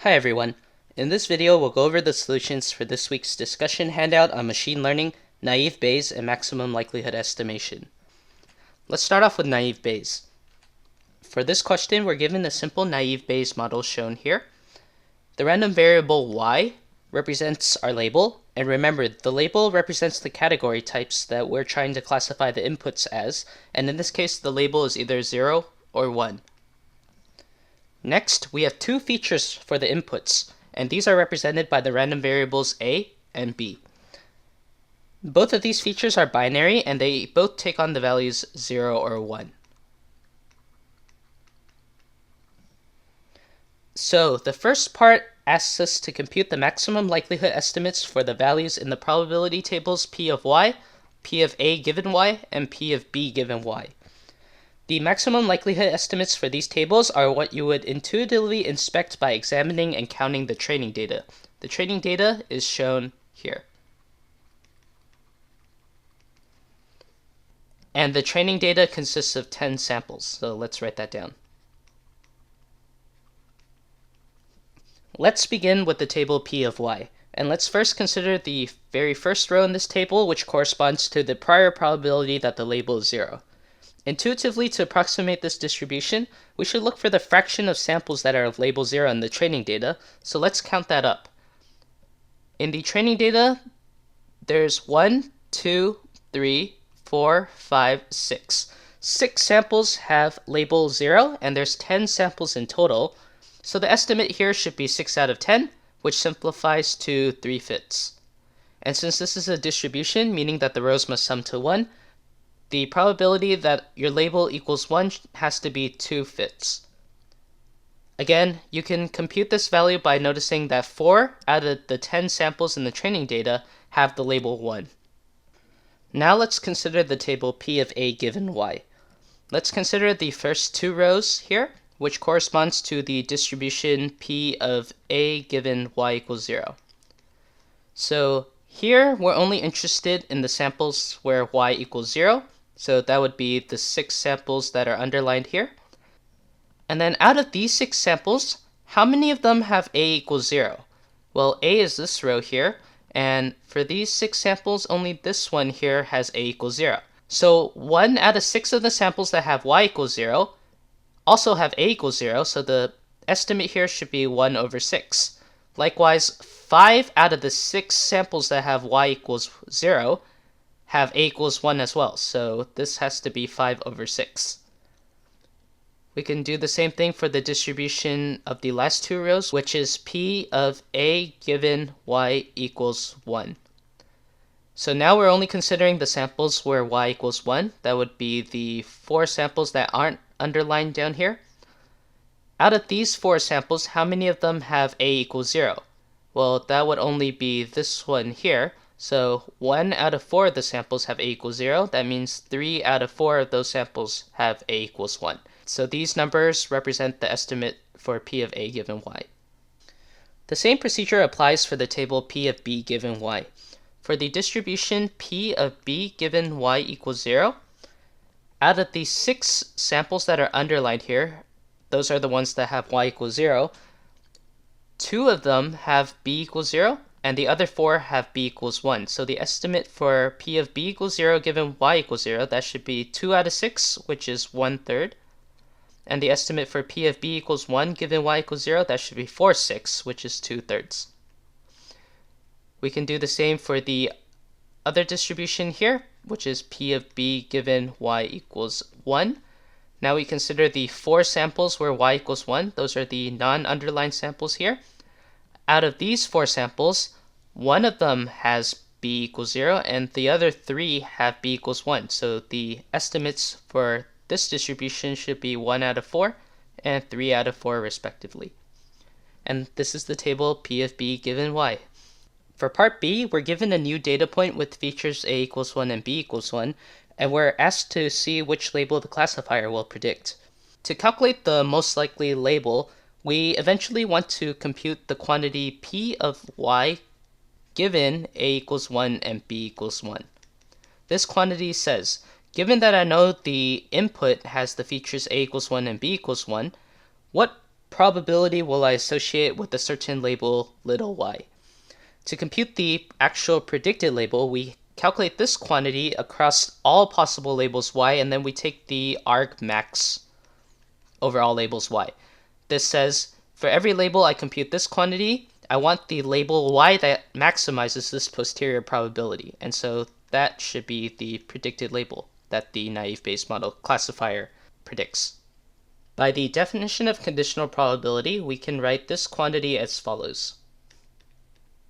Hi everyone. In this video, we'll go over the solutions for this week's discussion handout on machine learning, naive Bayes, and maximum likelihood estimation. Let's start off with naive Bayes. For this question, we're given a simple naive Bayes model shown here. The random variable y represents our label, and remember, the label represents the category types that we're trying to classify the inputs as, and in this case, the label is either 0 or 1. Next, we have two features for the inputs, and these are represented by the random variables a and b. Both of these features are binary, and they both take on the values 0 or 1. So, the first part asks us to compute the maximum likelihood estimates for the values in the probability tables P of y, P of a given y, and P of b given y. The maximum likelihood estimates for these tables are what you would intuitively inspect by examining and counting the training data. The training data is shown here. And the training data consists of 10 samples, so let's write that down. Let's begin with the table P of y, and let's first consider the very first row in this table, which corresponds to the prior probability that the label is 0. Intuitively, to approximate this distribution, we should look for the fraction of samples that are of label 0 in the training data, so let's count that up. In the training data, there's 1, 2, 3, 4, 5, 6. 6 samples have label 0, and there's 10 samples in total, so the estimate here should be 6 out of 10, which simplifies to 3/5. And since this is a distribution, meaning that the rows must sum to 1, the probability that your label equals 1 has to be 2/5. Again, you can compute this value by noticing that 4 out of the 10 samples in the training data have the label 1. Now let's consider the table P of a given y. Let's consider the first two rows here, which corresponds to the distribution P of a given y equals 0. So here we're only interested in the samples where y equals 0. So that would be the 6 samples that are underlined here. And then out of these 6 samples, how many of them have a equals 0? Well, a is this row here, and for these 6 samples, only this one here has a equals 0. So 1 out of 6 of the samples that have y equals 0 also have a equals 0, so the estimate here should be 1 over 6. Likewise, 5 out of the 6 samples that have y equals 0 have a equals 1 as well, so this has to be 5 over 6. We can do the same thing for the distribution of the last two rows, which is P of a given y equals 1. So now we're only considering the samples where y equals 1. That would be the 4 samples that aren't underlined down here. Out of these 4 samples, how many of them have a equals 0? Well, that would only be this one here. So 1 out of 4 of the samples have a equals 0. That means 3 out of 4 of those samples have a equals 1. So these numbers represent the estimate for P of a given y. The same procedure applies for the table P of b given y. For the distribution P of b given y equals 0, out of the 6 samples that are underlined here, those are the ones that have y equals 0, 2 of them have b equals 0, and the other 4 have b equals 1. So the estimate for P of b equals 0 given y equals 0, that should be 2 out of 6, which is 1/3. And the estimate for P of b equals 1 given y equals 0, that should be 4/6, which is 2/3. We can do the same for the other distribution here, which is P of b given y equals 1. Now we consider the 4 samples where y equals 1. Those are the non-underlined samples here. Out of these 4 samples, 1 of them has b equals 0, and the other 3 have b equals 1. So the estimates for this distribution should be 1 out of 4 and 3 out of 4 respectively. And this is the table P of b given y. For part B, we're given a new data point with features a equals 1 and b equals 1, and we're asked to see which label the classifier will predict. To calculate the most likely label, we eventually want to compute the quantity P of y given a equals 1 and b equals 1. This quantity says, given that I know the input has the features a equals 1 and b equals 1, what probability will I associate with a certain label little y. To compute the actual predicted label, we calculate this quantity across all possible labels y, and then we take the argmax over all labels y. This says, for every label I compute this quantity, I want the label y that maximizes this posterior probability. And so that should be the predicted label that the naive Bayes model classifier predicts. By the definition of conditional probability, we can write this quantity as follows.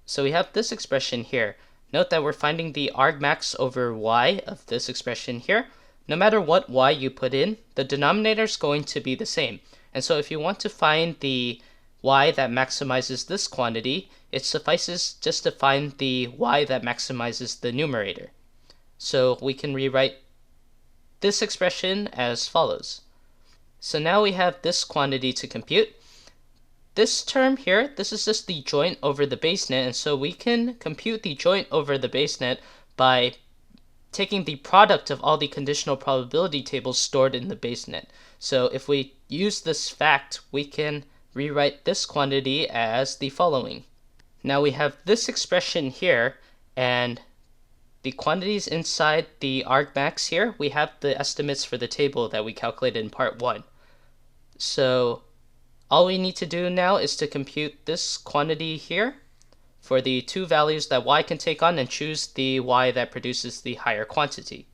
So we have this expression here. Note that we're finding the argmax over y of this expression here. No matter what y you put in, the denominator is going to be the same. And so if you want to find the y that maximizes this quantity, it suffices just to find the y that maximizes the numerator. So we can rewrite this expression as follows. So now we have this quantity to compute. This term here, this is just the joint over the basenet, and so we can compute the joint over the basenet by taking the product of all the conditional probability tables stored in the basenet. So if we use this fact, we can rewrite this quantity as the following. Now we have this expression here, and the quantities inside the argmax here, we have the estimates for the table that we calculated in part 1. So all we need to do now is to compute this quantity here for the two values that y can take on and choose the y that produces the higher quantity.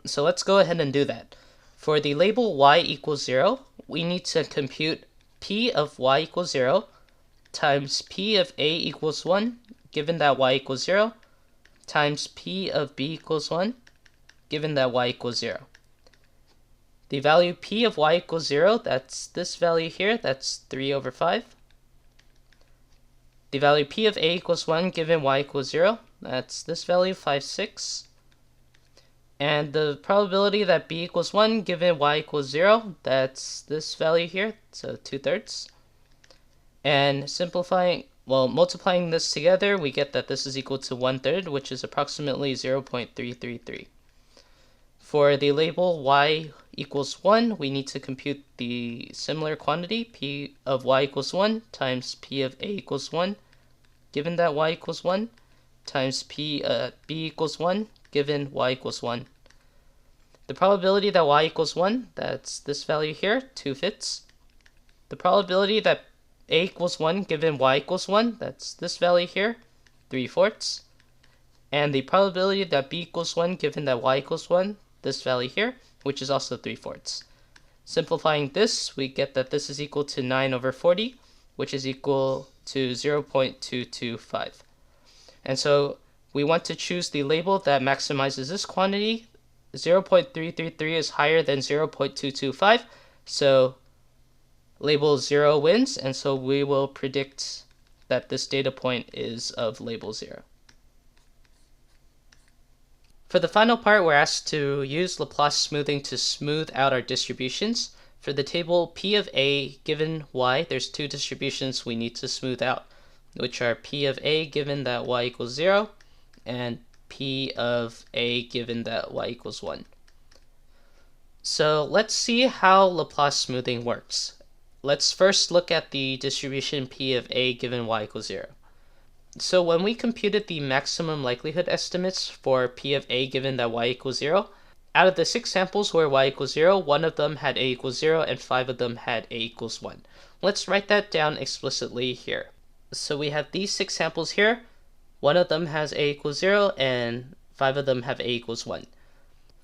So let's go ahead and do that. For the label y equals 0, we need to compute p of y equals 0 times p of a equals 1, given that y equals 0, times p of b equals 1, given that y equals 0. The value p of y equals 0, that's this value here, that's 3 over 5. The value p of a equals 1 given y equals 0, that's this value, 5, 6. And the probability that b equals 1 given y equals 0, that's this value here, so 2/3. And multiplying this together, we get that this is equal to 1/3, which is approximately 0.333. For the label y equals 1, we need to compute the similar quantity, p of y equals 1 times p of a equals 1, given that y equals 1, times b equals 1, given y equals 1. The probability that y equals 1, that's this value here, 2/5. The probability that a equals 1 given y equals 1, that's this value here, 3/4. And the probability that b equals 1 given that y equals 1, this value here, which is also 3/4. Simplifying this, we get that this is equal to 9 over 40, which is equal to 0.225. And so we want to choose the label that maximizes this quantity. 0.333 is higher than 0.225, so label 0 wins, and so we will predict that this data point is of label 0. For the final part, we're asked to use Laplace smoothing to smooth out our distributions. For the table p of a given y, there's two distributions we need to smooth out, which are p of a given that y equals 0 and p of a given that y equals 1. So let's see how Laplace smoothing works. Let's first look at the distribution p of a given y equals 0. So when we computed the maximum likelihood estimates for p of a given that y equals 0, out of the 6 samples where y equals 0, 1 of them had a equals 0 and 5 of them had a equals 1. Let's write that down explicitly here. So we have these 6 samples here. 1 of them has a equals 0 and 5 of them have a equals 1.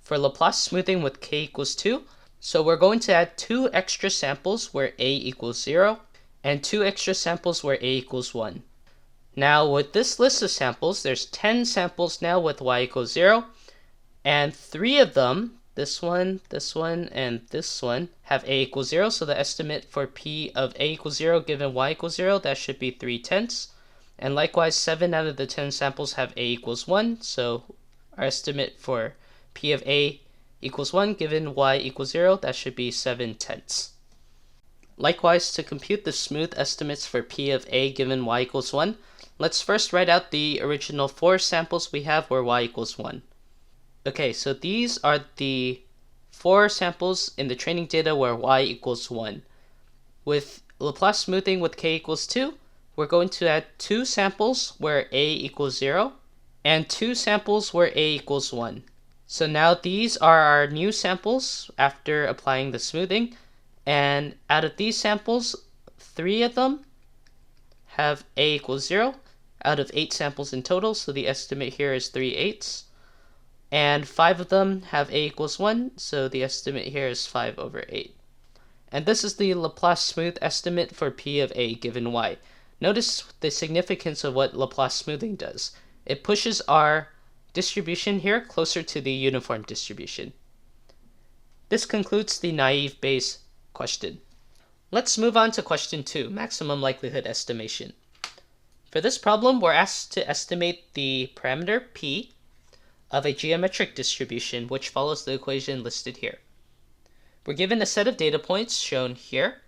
For Laplace smoothing with k equals 2, so we're going to add 2 extra samples where a equals 0 and 2 extra samples where a equals 1. Now with this list of samples, there's 10 samples now with y equals 0, and 3 of them, this one, and this one, have a equals 0, so the estimate for p of a equals 0 given y equals 0, that should be 3/10. And likewise, 7 out of the 10 samples have a equals 1, so our estimate for p of a equals 1 given y equals 0, that should be 7/10. Likewise, to compute the smooth estimates for p of a given y equals 1, let's first write out the original 4 samples we have where y equals 1. Okay, so these are the 4 samples in the training data where y equals 1. With Laplace smoothing with k equals 2, we're going to add 2 samples where a equals 0 and 2 samples where a equals 1. So now these are our new samples after applying the smoothing, and out of these samples, 3 of them have a equals 0 out of 8 samples in total, so the estimate here is 3/8. And 5 of them have a equals 1, so the estimate here is 5/8. And this is the Laplace smooth estimate for p of a given y. Notice the significance of what Laplace smoothing does. It pushes our distribution here closer to the uniform distribution. This concludes the naive Bayes question. Let's move on to question 2, maximum likelihood estimation. For this problem, we're asked to estimate the parameter p of a geometric distribution which follows the equation listed here. We're given a set of data points shown here,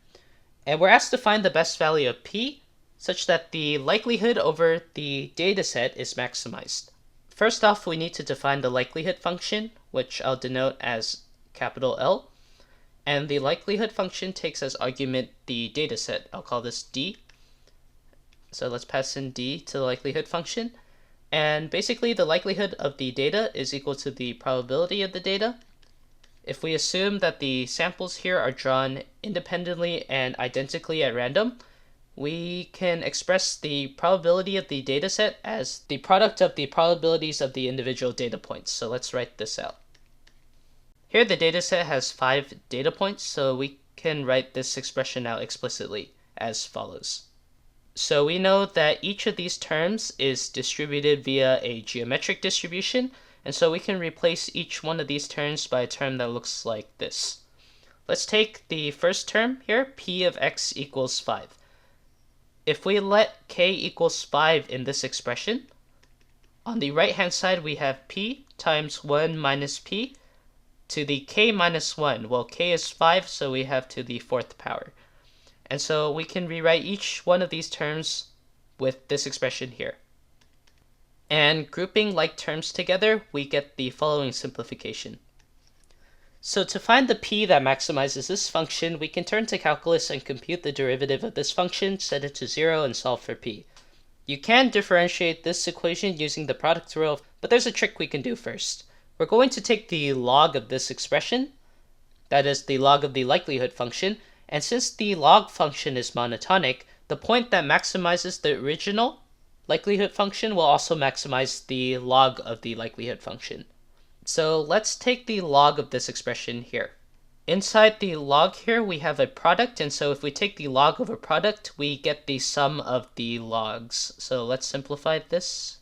and we're asked to find the best value of p such that the likelihood over the data set is maximized. First off, we need to define the likelihood function, which I'll denote as capital L, and the likelihood function takes as argument the data set. I'll call this d. So let's pass in d to the likelihood function. And basically, the likelihood of the data is equal to the probability of the data. If we assume that the samples here are drawn independently and identically at random, we can express the probability of the data set as the product of the probabilities of the individual data points. So let's write this out. Here the data set has 5 data points, so we can write this expression out explicitly as follows. So we know that each of these terms is distributed via a geometric distribution, and so we can replace each one of these terms by a term that looks like this. Let's take the first term here, p of x equals 5. If we let k equals 5 in this expression, on the right hand side we have p times 1 minus p to the k minus 1. Well, k is 5, so we have to the 4th power. And so we can rewrite each one of these terms with this expression here. And grouping like terms together, we get the following simplification. So to find the p that maximizes this function, we can turn to calculus and compute the derivative of this function, set it to 0, and solve for p. You can differentiate this equation using the product rule, but there's a trick we can do first. We're going to take the log of this expression, that is the log of the likelihood function, and since the log function is monotonic, the point that maximizes the original likelihood function will also maximize the log of the likelihood function. So let's take the log of this expression here. Inside the log here, we have a product, and so if we take the log of a product, we get the sum of the logs. So let's simplify this.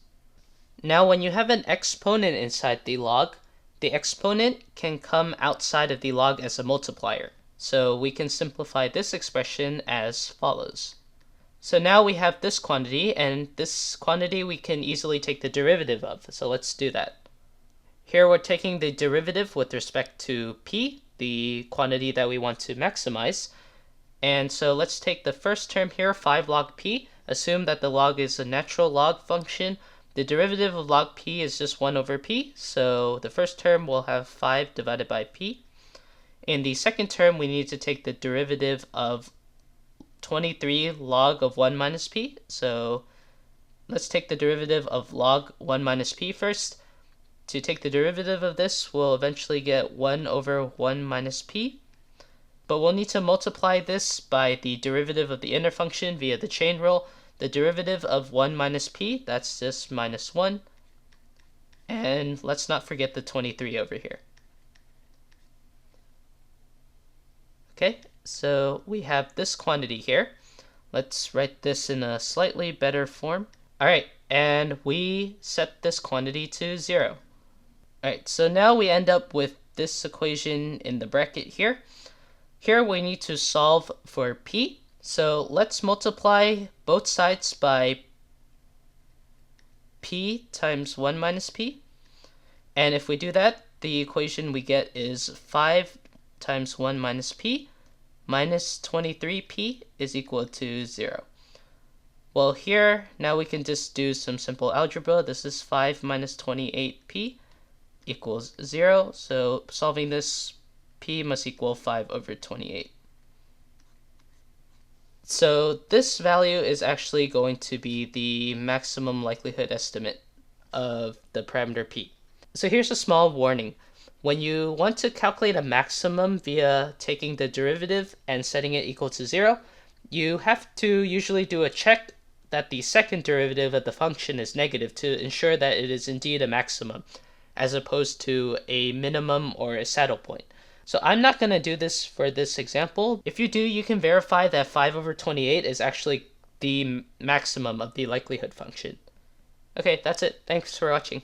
Now when you have an exponent inside the log, the exponent can come outside of the log as a multiplier. So we can simplify this expression as follows. So now we have this quantity, and this quantity we can easily take the derivative of. So let's do that. Here we're taking the derivative with respect to p, the quantity that we want to maximize. And so let's take the first term here, 5 log p. Assume that the log is a natural log function. The derivative of log p is just 1 over p. So the first term will have 5 divided by p. In the second term, we need to take the derivative of 23 log of 1 minus p. So let's take the derivative of log 1 minus p first. To take the derivative of this, we'll eventually get 1 over 1 minus p. But we'll need to multiply this by the derivative of the inner function via the chain rule. The derivative of 1 minus p, that's just minus 1. And let's not forget the 23 over here. Okay, so we have this quantity here. Let's write this in a slightly better form. Alright, and we set this quantity to 0. Alright, so now we end up with this equation in the bracket here. Here we need to solve for p. So let's multiply both sides by p times 1 minus p. And if we do that, the equation we get is 5 times 1 minus p minus 23p is equal to 0. Well, here, now we can just do some simple algebra. This is 5 minus 28p equals 0. So solving this, p must equal 5 over 28. So this value is actually going to be the maximum likelihood estimate of the parameter p. So here's a small warning. When you want to calculate a maximum via taking the derivative and setting it equal to 0, you have to usually do a check that the second derivative of the function is negative to ensure that it is indeed a maximum, as opposed to a minimum or a saddle point. So I'm not going to do this for this example. If you do, you can verify that 5 over 28 is actually the maximum of the likelihood function. Okay, that's it. Thanks for watching.